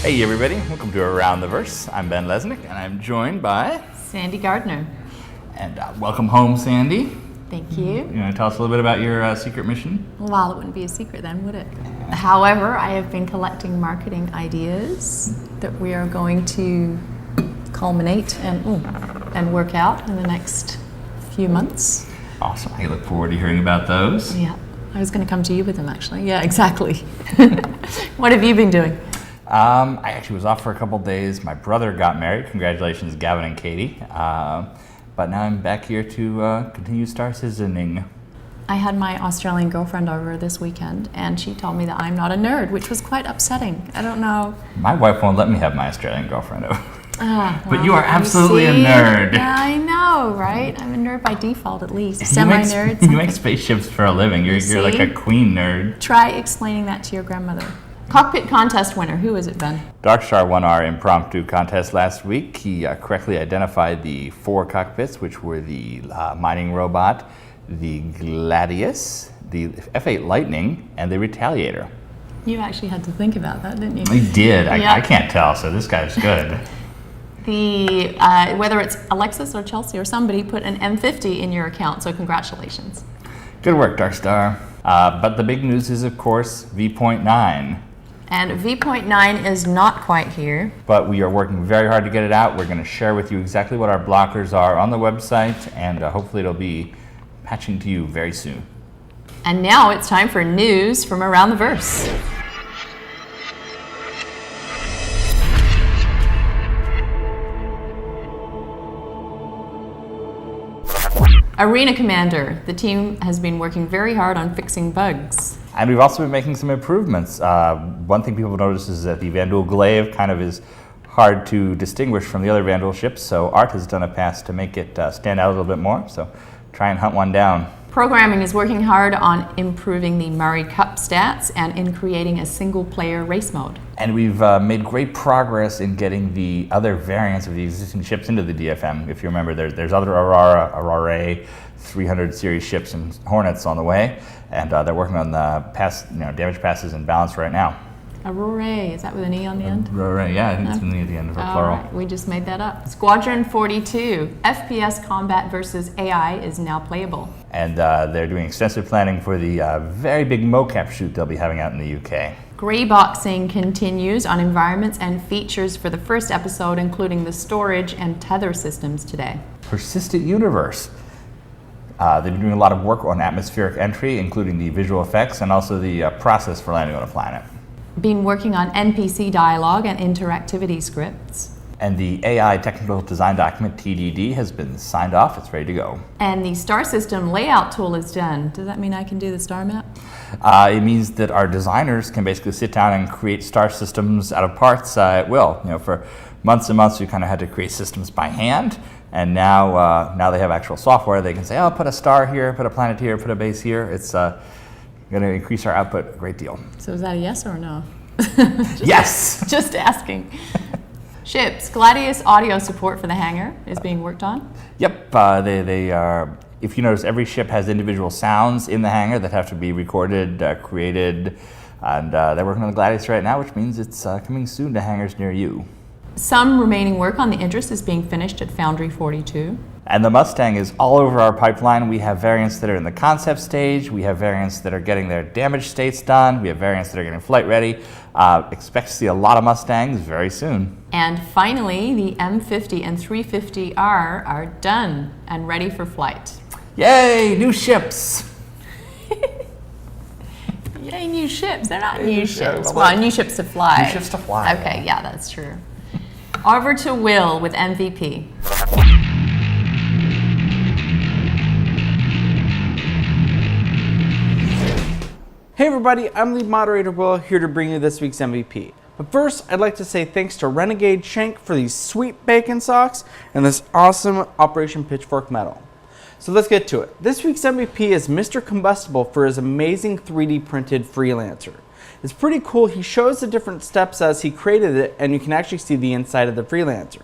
Hey everybody, welcome to Around the Verse. I'm Ben Lesnick and I'm joined by... Sandy Gardner. And welcome home, Sandy. Thank you. You want to tell us a little bit about your secret mission? Well, it wouldn't be a secret then, would it? However, I have been collecting marketing ideas that we are going to culminate and work out in the next few months. Awesome. I look forward to hearing about those. Yeah, I was going to come to you with them actually. Yeah, exactly. What have you been doing? I actually was off for a couple days. My brother got married. Congratulations, Gavin and Katie. But now I'm back here to continue star citizening. I had my Australian girlfriend over this weekend, and she told me that I'm not a nerd, which was quite upsetting. I don't know. My wife won't let me have my Australian girlfriend over. Well, but you are absolutely a nerd. Yeah, I know, right? I'm a nerd by default, at least. Semi-nerd. You make spaceships for a living. You're like a queen nerd. Try explaining that to your grandmother. Cockpit contest winner, who is it, Ben? Darkstar won our impromptu contest last week. He correctly identified the 4 cockpits, which were the mining robot, the Gladius, the F-8 Lightning, and the Retaliator. You actually had to think about that, didn't you? I did. Yeah. I can't tell, so this guy's good. Whether it's Alexis or Chelsea or somebody put an M50 in your account, so congratulations. Good work, Darkstar. But the big news is, of course, V.9. And V.9 is not quite here. But we are working very hard to get it out. We're going to share with you exactly what our blockers are on the website, and hopefully it'll be patching to you very soon. And now it's time for news from Around the Verse. Arena Commander. The team has been working very hard on fixing bugs. And we've also been making some improvements. One thing people notice is that the Vanduul Glaive kind of is hard to distinguish from the other Vanduul ships, so Art has done a pass to make it stand out a little bit more, so try and hunt one down. Programming is working hard on improving the Murray Cup stats and in creating a single-player race mode. And we've made great progress in getting the other variants of the existing ships into the DFM. If you remember, there's other Aurora 300 series ships and Hornets on the way, and they're working on the damage passes and balance right now. Aurora, is that with an E on the end? Aurora, yeah, I think it's an E at the end of our plural. Right, we just made that up. Squadron 42, FPS combat versus AI is now playable. And they're doing extensive planning for the very big mocap shoot they'll be having out in the UK. Grey boxing continues on environments and features for the first episode, including the storage and tether systems today. Persistent Universe. They've been doing a lot of work on atmospheric entry, including the visual effects and also the process for landing on a planet. Been working on NPC dialogue and interactivity scripts. And the AI Technical Design Document, TDD, has been signed off. It's ready to go. And the star system layout tool is done. Does that mean I can do the star map? It means that our designers can basically sit down and create star systems out of parts at will. For months and months, we kind of had to create systems by hand. And now they have actual software. They can say, oh, put a star here, put a planet here, put a base here. It's going to increase our output a great deal. So is that a yes or a no? Yes! Just asking. Ships. Gladius audio support for the hangar is being worked on. Yep. They are. If you notice, every ship has individual sounds in the hangar that have to be recorded, created, and they're working on the Gladius right now, which means it's coming soon to hangars near you. Some remaining work on the Interest is being finished at Foundry 42. And the Mustang is all over our pipeline. We have variants that are in the concept stage. We have variants that are getting their damage states done. We have variants that are getting flight ready. Expect to see a lot of Mustangs very soon. And finally, the M50 and 350R are done and ready for flight. Yay, new ships! Yay, new ships. They're not new ships. Well, new ships to fly. New ships to fly. Okay, yeah, that's true. Over to Will with MVP. Hey everybody, I'm lead moderator Will, here to bring you this week's MVP. But first, I'd like to say thanks to Renegade Shank for these sweet bacon socks and this awesome Operation Pitchfork medal. So let's get to it. This week's MVP is Mr. Combustible for his amazing 3D printed Freelancer. It's pretty cool. He shows the different steps as he created it, and you can actually see the inside of the Freelancer.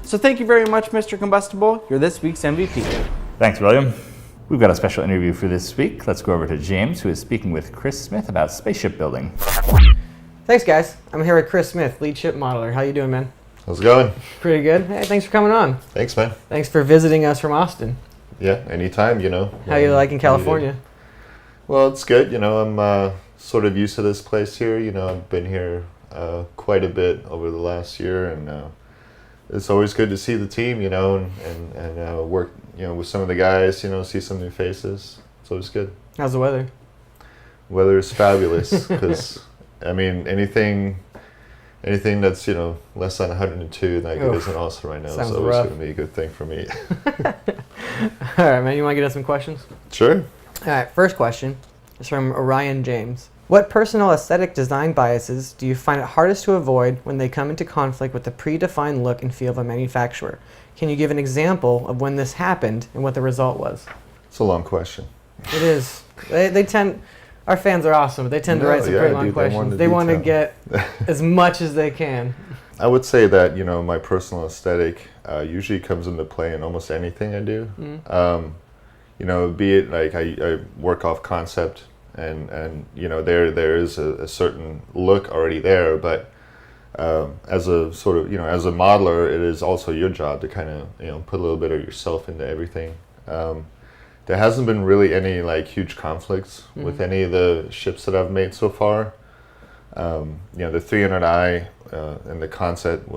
So thank you very much, Mr. Combustible. You're this week's MVP. Thanks, William. We've got a special interview for this week. Let's go over to James, who is speaking with Chris Smith about spaceship building. Thanks, guys. I'm here with Chris Smith, lead ship modeler. How you doing, man? How's it going? Pretty good. Hey, thanks for coming on. Thanks, man. Thanks for visiting us from Austin. Yeah, anytime, How you liking California? Well, it's good. I'm sort of used to this place here. I've been here quite a bit over the last year, and it's always good to see the team, and work, with some of the guys, see some new faces. It's always good. How's the weather? Weather is fabulous because, anything that's, less than 102, it isn't awesome right now. Sounds It's always rough. going to be a good thing for me. All right, man. You want to get us some questions? Sure. All right, first question is from Orion James. What personal aesthetic design biases do you find it hardest to avoid when they come into conflict with the predefined look and feel of a manufacturer? Can you give an example of when this happened and what the result was? It's a long question. It is. They tend... Our fans are awesome, but they tend to write some pretty long questions. They want to get as much as they can. I would say that, my personal aesthetic usually comes into play in almost anything I do. Be it like I work off concept and there is a certain look already there, but as a sort of, as a modeler, it is also your job to kind of, put a little bit of yourself into everything. There hasn't been really any huge conflicts with any of the ships that I've made so far. The 300i and the concept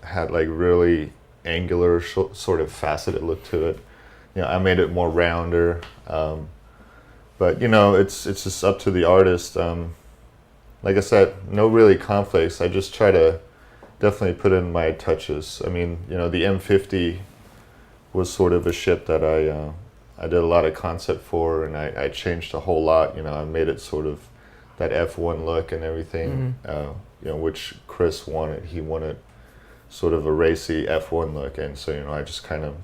had really angular sort of faceted look to it. I made it more rounder, but it's just up to the artist. Like I said, no really conflicts. I just try to definitely put in my touches. The M50 was sort of a ship that I did a lot of concept for, and I changed a whole lot. I made it sort of that F1 look and everything, which Chris wanted. He wanted sort of a racy F1 look, and so I just kind of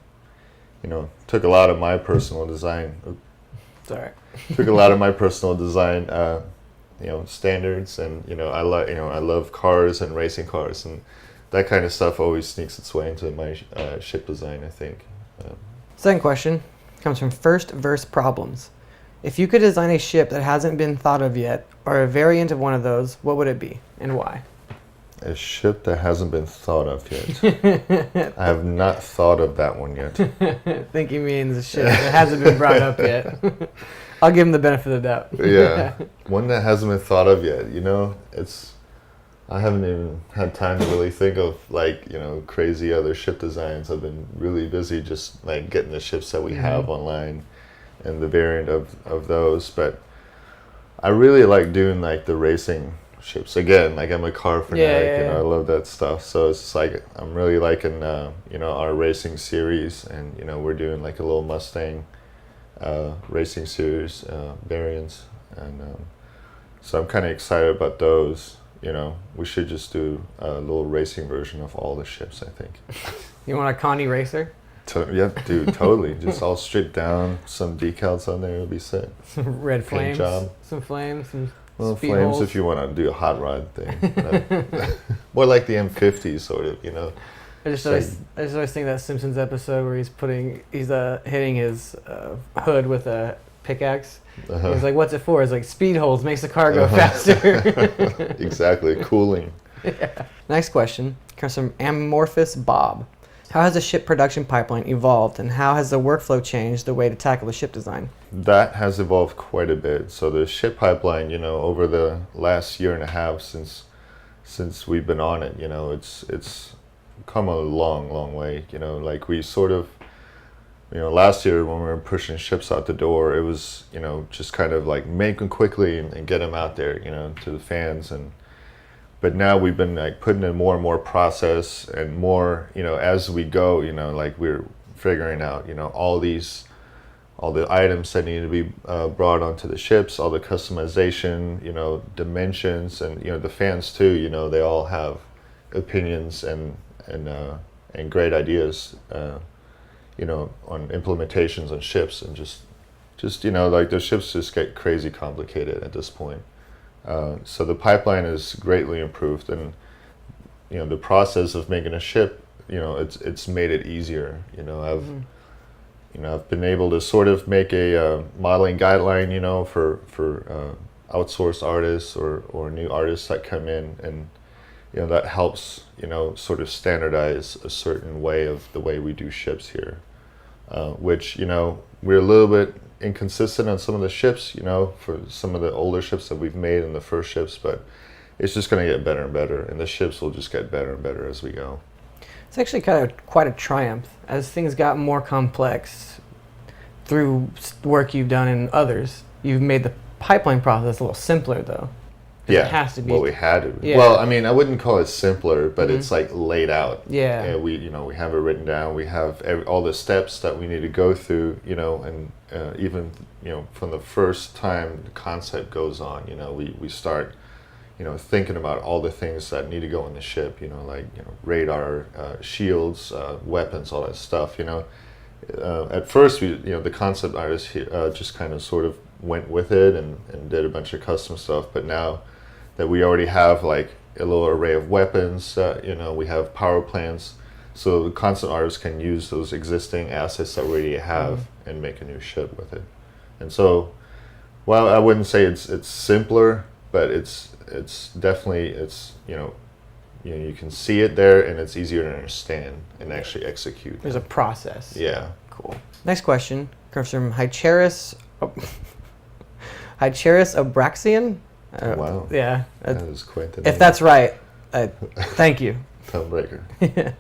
took a lot of my personal design. Sorry. Took a lot of my personal design, standards, and I love cars and racing cars, and that kind of stuff always sneaks its way into my ship design, I think. Second question comes from First Verse Problems. If you could design a ship that hasn't been thought of yet, or a variant of one of those, what would it be and why? A ship that hasn't been thought of yet. I have not thought of that one yet. I think he means a ship that hasn't been brought up yet. I'll give him the benefit of the doubt. Yeah, one that hasn't been thought of yet. I haven't even had time to really think of crazy other ship designs. I've been really busy just getting the ships that we have online and the variant of those. But I really like doing the racing ships. Again, I'm a car fanatic, I love that stuff. So it's just I'm really liking our racing series, and we're doing a little Mustang racing series variants, and so I'm kind of excited about those. We should just do a little racing version of all the ships, I think. You want a Connie racer? Yeah, dude, totally. Just all stripped down, some decals on there, it'll be set. Some red flames, job. some flames, some Well, speed flames holes. if you want to do a hot rod thing. More like the M50 sort of, I just always think that Simpsons episode where he's hitting his hood with a pickaxe. He's like, "What's it for?" He's like, "Speed holes makes the car go faster." Exactly, cooling. Yeah. Next question comes from Amorphous Bob. How has the ship production pipeline evolved, and how has the workflow changed the way to tackle the ship design? That has evolved quite a bit. So the ship pipeline, over the last year and a half since we've been on it, it's come a long way. We sort of, last year when we were pushing ships out the door, it was, just kind of make them quickly and get them out there, to the fans. But now we've been putting in more and more process and more, as we go, we're figuring out, all the items that need to be brought onto the ships, all the customization, dimensions, and the fans too. They all have opinions and great ideas, on implementations on ships, and just the ships just get crazy complicated at this point. So the pipeline is greatly improved, and the process of making a ship it's made it easier. I've been able to sort of make a modeling guideline, for outsourced artists or new artists that come in, and that helps sort of standardize a certain way of the way we do ships here, which we're a little bit inconsistent on some of the ships, for some of the older ships that we've made and the first ships, but it's just going to get better and better, and the ships will just get better and better as we go. It's actually kind of quite a triumph as things got more complex through work you've done in others. You've made the pipeline process a little simpler, though. Yeah, it has to be. Well, we had to. Yeah. Well, I mean, I wouldn't call it simpler, but it's like laid out. Yeah. And we have it written down. We have all the steps that we need to go through, and even, from the first time the concept goes on, we start, thinking about all the things that need to go in the ship, like, radar, shields, weapons, all that stuff, At first, the concept artist just kind of sort of went with it and did a bunch of custom stuff, but now that we already have like a little array of weapons, we have power plants, so the concept artists can use those existing assets that we already have and make a new ship with it. And so, well, I wouldn't say it's simpler, but it's definitely you can see it there, and it's easier to understand and actually execute. There's a process. Yeah. Cool. Next question comes from Hycharis Abraxian. Wow. Yeah. That is quite the If name. that's right, thank you. Tonebreaker.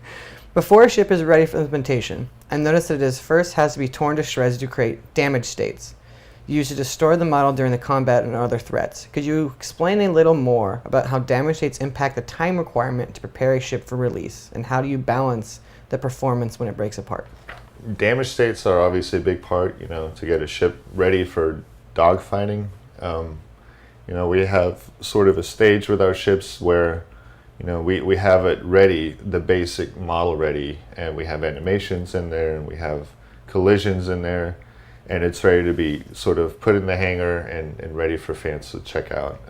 Before a ship is ready for implementation, I noticed that it first has to be torn to shreds to create damage states, used to destroy the model during the combat and other threats. Could you explain a little more about how damage states impact the time requirement to prepare a ship for release, and how do you balance the performance when it breaks apart? Damage states are obviously a big part, to get a ship ready for dogfighting. We have sort of a stage with our ships where, we have it ready, the basic model ready, and we have animations in there, and we have collisions in there, and it's ready to be sort of put in the hangar and ready for fans to check out.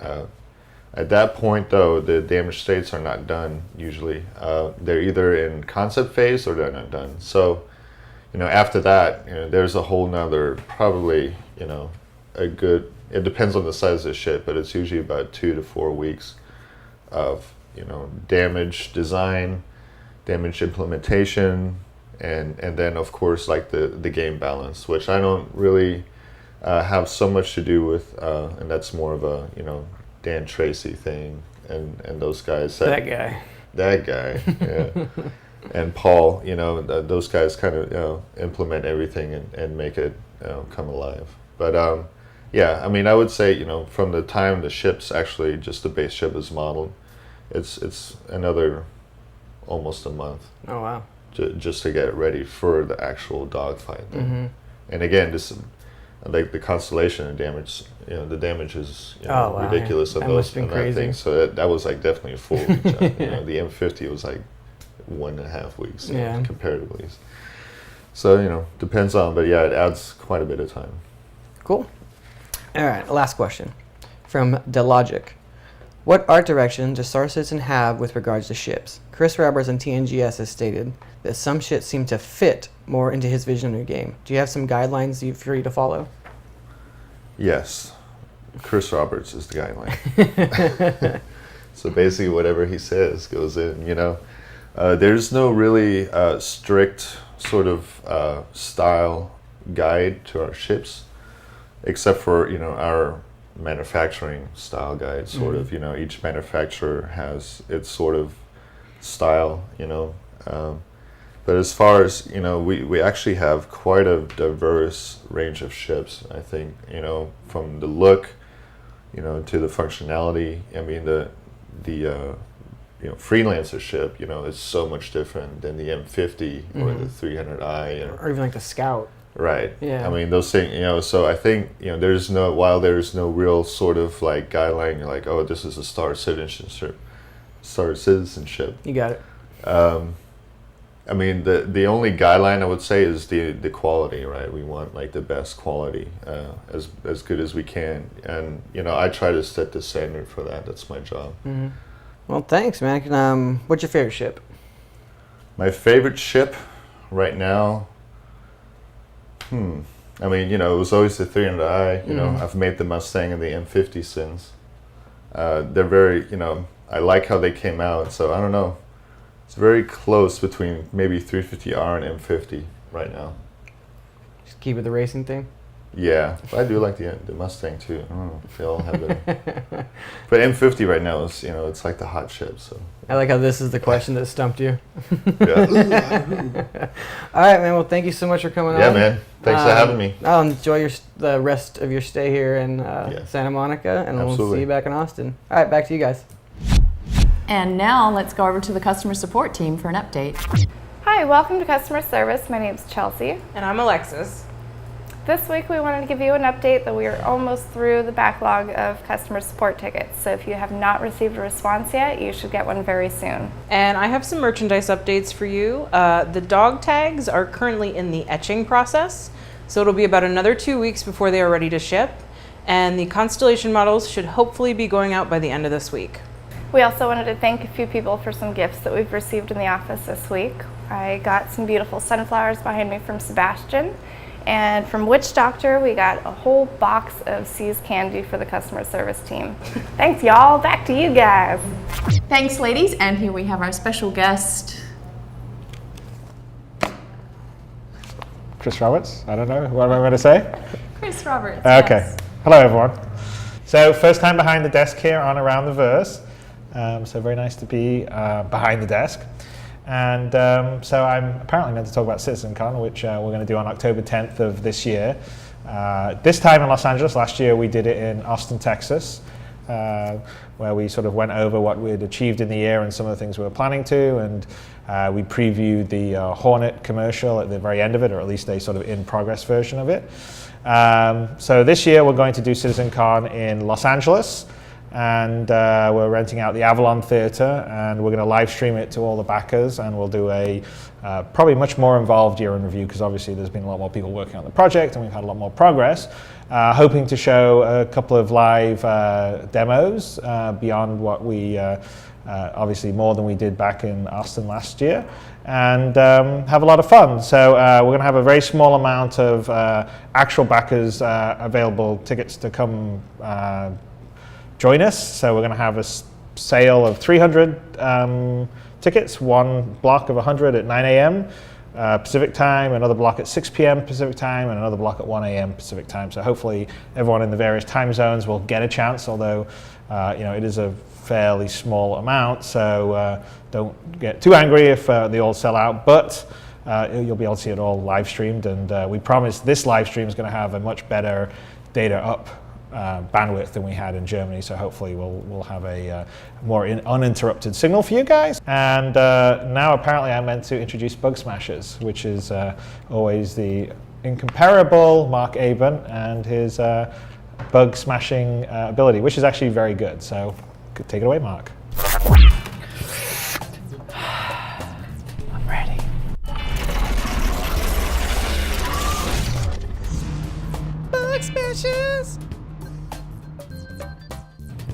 At that point, though, the damage states are not done usually. They're either in concept phase or they're not done. So, after that, there's a whole nother, probably, it depends on the size of the ship, but it's usually about 2 to 4 weeks of, damage design, damage implementation, and then, of course, like the game balance, which I don't really have so much to do with, and that's more of a, Dan Tracy thing and those guys. That guy, yeah. And Paul, those guys kind of implement everything and make it come alive. But yeah, I mean, I would say from the time the ship's actually just the base ship is modeled, it's another almost a month. Oh wow! Just to get it ready for the actual dogfight. And again, this like the constellation and damage. The damage is ridiculous that of must those have and been that crazy. thing. So that was like definitely a full week job. The M50 was like 1.5 weeks, comparatively. So depends on, but yeah, it adds quite a bit of time. Cool. All right, last question from Delogic. What art direction does Star Citizen have with regards to ships? Chris Roberts on TNGS has stated that some ships seem to fit more into his vision of your game. Do you have some guidelines for you to follow? Yes. Chris Roberts is the guideline. So basically whatever he says goes in, There's no really strict sort of style guide to our ships, except for, our manufacturing style guide, sort of. Each manufacturer has its sort of style, but as far as, we actually have quite a diverse range of ships, I think, from the look, to the functionality. I mean, the freelancer ship, is so much different than the M50 or the 300i. Or even like the Scout. Right. Yeah. I mean, those things, so I think, while there's no real sort of like guideline, you're like, oh, this is a Star Citizenship. You got it. I mean, the only guideline I would say is the quality, right? We want like the best quality, as good as we can. And, I try to set the standard for that. That's my job. Well, thanks, man. What's your favorite ship? My favorite ship right now, I mean, you know, it was always the 300i. You know, I've made the Mustang and the M50 since. They're very, you know, I like how they came out. So I don't know. It's very close between maybe 350R and M50 right now. Just keep it the racing thing. Yeah, but I do like the Mustang too. I don't know if they all have it. But M50 right now is, you know, it's like the hot ship. So I like how this is the question that stumped you. yeah, All right, man. Well, thank you so much for coming on. yeah, man. Thanks for having me. I'll enjoy the rest of your stay here in Santa Monica, and we'll Absolutely. see you back in Austin. All right, back to you guys. And now let's go over to the customer support team for an update. Hi, welcome to customer service. My name's Chelsea. And I'm Alexis. This week we wanted to give you an update that we are almost through the backlog of customer support tickets. So if you have not received a response yet, you should get one very soon. And I have some merchandise updates for you. The dog tags are currently in the etching process, so it'll be about another 2 weeks before they are ready to ship. And the Constellation models should hopefully be going out by the end of this week. We also wanted to thank a few people for some gifts that we've received in the office this week. I got some beautiful sunflowers behind me from Sebastian. And from Witch Doctor, we got a whole box of See's candy for the customer service team. Thanks, y'all. Back to you guys. Thanks, ladies. And here we have our special guest. Chris Roberts, I don't know, what am I going to say? Chris Roberts. Okay, Yes. Hello everyone. So first time behind the desk here on Around the Verse. So very nice to be behind the desk. And so I'm apparently meant to talk about CitizenCon, which we're going to do on October 10th of this year. This time in Los Angeles. Last year we did it in Austin, Texas, where we sort of went over what we had achieved in the year and some of the things we were planning to, and we previewed the Hornet commercial at the very end of it, or at least a sort of in-progress version of it. So this year we're going to do CitizenCon in Los Angeles, and we're renting out the Avalon Theater, and we're going to live stream it to all the backers, and we'll do a probably much more involved year in review, because obviously there's been a lot more people working on the project and we've had a lot more progress. Hoping to show a couple of live demos beyond what we obviously more than we did back in Austin last year, and have a lot of fun. So we're going to have a very small amount of actual backers available tickets to come join us. So we're going to have a sale of 300 tickets, one block of 100 at 9 a.m. Pacific time, another block at 6 p.m. Pacific time, and another block at 1 a.m. Pacific time. So hopefully everyone in the various time zones will get a chance, although you know, it is a fairly small amount, so don't get too angry if they all sell out, but you'll be able to see it all live streamed, and we promise this live stream is going to have a much better data up bandwidth than we had in Germany, so hopefully we'll have a more uninterrupted signal for you guys. And now apparently I'm meant to introduce Bug Smashers, which is always the incomparable Mark Aben and his bug smashing ability, which is actually very good. So take it away, Mark. I'm ready. Bug Smashers!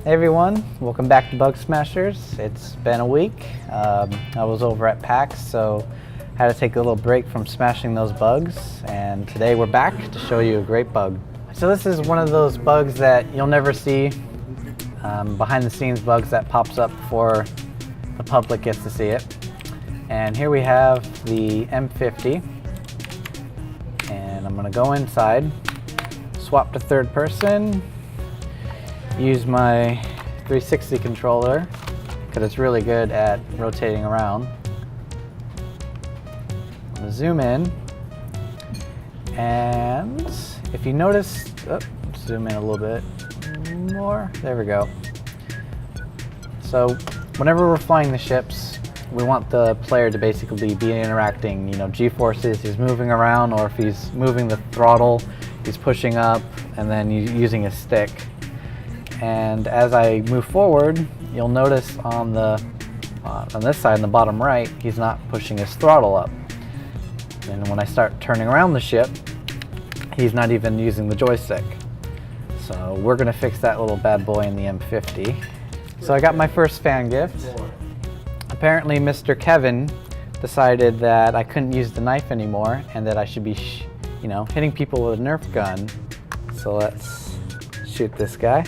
Hey everyone, welcome back to Bug Smashers. It's been a week. I was over at PAX, so had to take a little break from smashing those bugs, and today we're back to show you a great bug. So this is one of those bugs that you'll never see, behind the scenes bugs that pops up before the public gets to see it. And here we have the M50, and I'm gonna go inside, swap to third person, use my 360 controller because it's really good at rotating around. I'm gonna zoom in, and if you notice, zoom in a little bit more, there we go. So whenever we're flying the ships, we want the player to basically be interacting, you know, G-forces, he's moving around, or if he's moving the throttle, he's pushing up and then using his stick. And as I move forward, you'll notice on this side, in the bottom right, he's not pushing his throttle up. And when I start turning around the ship, he's not even using the joystick. So we're gonna fix that little bad boy in the M50. So I got my first fan gift. Apparently Mr. Kevin decided that I couldn't use the knife anymore and that I should be, hitting people with a Nerf gun. So let's shoot this guy.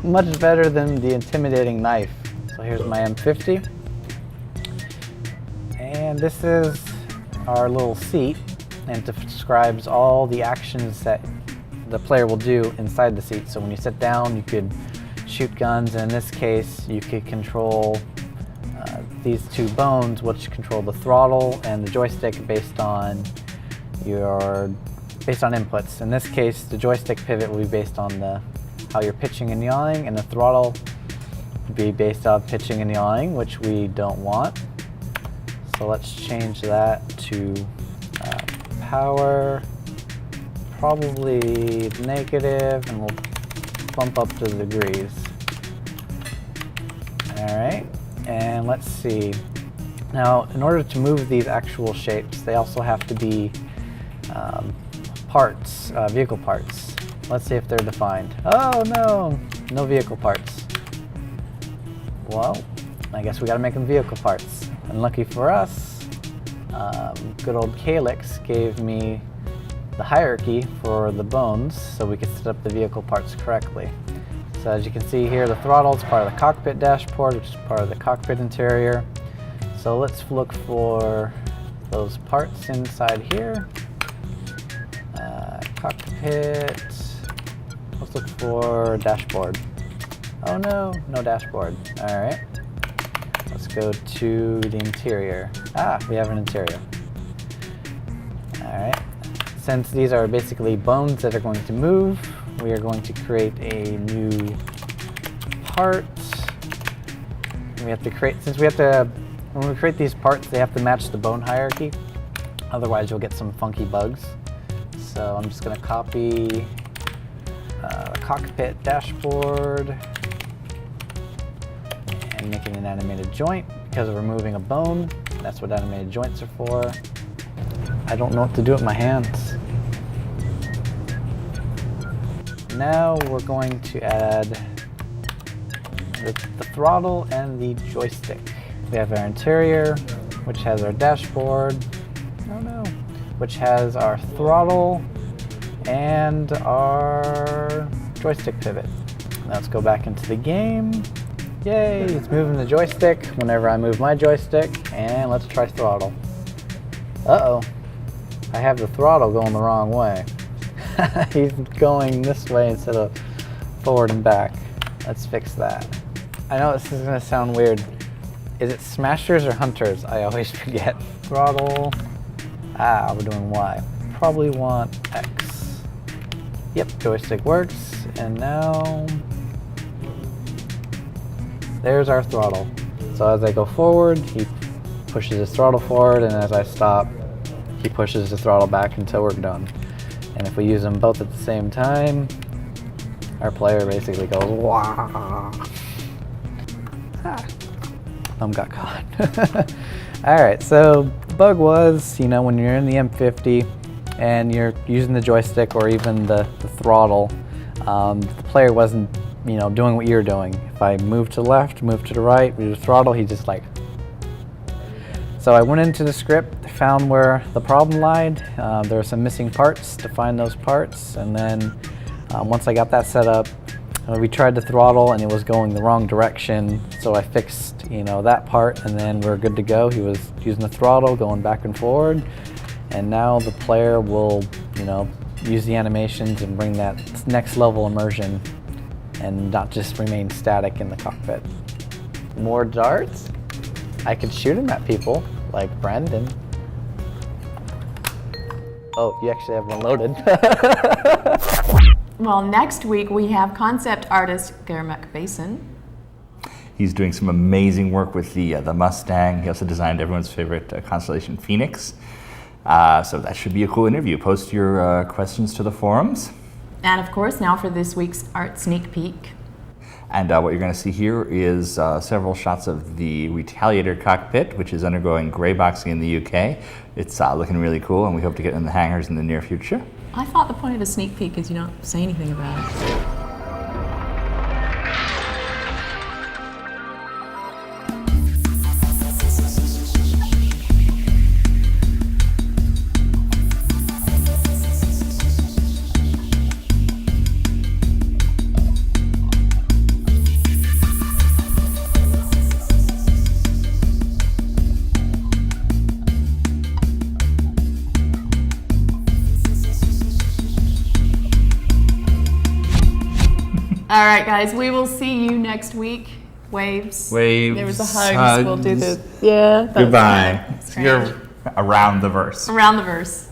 Much better than the intimidating knife. So here's my M50. And this is our little seat, and it describes all the actions that the player will do inside the seat. So when you sit down, you could shoot guns, and in this case, you could control these two bones, which control the throttle and the joystick based on inputs. In this case, the joystick pivot will be based on how you're pitching and yawing, and the throttle will be based on pitching and yawing, which we don't want. So let's change that to power, probably negative, and we'll bump up to the degrees. All right, and let's see. Now, in order to move these actual shapes, they also have to be parts, vehicle parts. Let's see if they're defined. Oh no, no vehicle parts. Well, I guess we gotta make them vehicle parts. And lucky for us, good old Calyx gave me the hierarchy for the bones so we could set up the vehicle parts correctly. So as you can see here, the throttle is part of the cockpit dashboard, which is part of the cockpit interior. So let's look for those parts inside here. Cockpit, let's look for dashboard. Oh no, no dashboard. All right, let's go to the interior. We have an interior. All right, since these are basically bones that are going to move, we are going to create a new part. We have to create, when we create these parts, they have to match the bone hierarchy. Otherwise, you'll get some funky bugs. So I'm just going to copy the cockpit dashboard and make it an animated joint because we're removing a bone. That's what animated joints are for. I don't know what to do with my hands. Now we're going to add the throttle and the joystick. We have our interior, which has our dashboard. Oh no. Which has our throttle and our joystick pivot. Let's go back into the game. Yay, it's moving the joystick whenever I move my joystick, and let's try throttle. Uh-oh, I have the throttle going the wrong way. He's going this way instead of forward and back. Let's fix that. I know this is gonna sound weird. Is it smashers or hunters? I always forget. Throttle. We're doing Y. Probably want X. Yep, joystick works. And now, there's our throttle. So as I go forward, he pushes his throttle forward, and as I stop, he pushes the throttle back until we're done. And if we use them both at the same time, our player basically goes, wah. Got caught. All right, so the bug was, when you're in the M50 and you're using the joystick or even the throttle, the player wasn't, doing what you're doing. If I move to the left, move to the right, move to the throttle, he just like. So I went into the script, found where the problem lied. There were some missing parts to find those parts, and then once I got that set up, we tried the throttle and it was going the wrong direction, so I fixed that part, and then we're good to go. He was using the throttle, going back and forward, and now the player will use the animations and bring that next level immersion and not just remain static in the cockpit. More darts? I could shoot them at people, like Brandon. Oh, you actually have one loaded. Well, next week we have concept artist Germak Basin. He's doing some amazing work with the Mustang. He also designed everyone's favorite constellation, Phoenix. So that should be a cool interview. Post your questions to the forums. And of course, now for this week's art sneak peek. And what you're going to see here is several shots of the Retaliator cockpit, which is undergoing gray boxing in the UK. It's looking really cool, and we hope to get in the hangars in the near future. I thought the point of a sneak peek is you don't say anything about it. All right, guys. We will see you next week. Waves. Waves. There was a hugs. Hugs. We'll do the. Yeah. Goodbye. Strange. You're around the verse. Around the verse.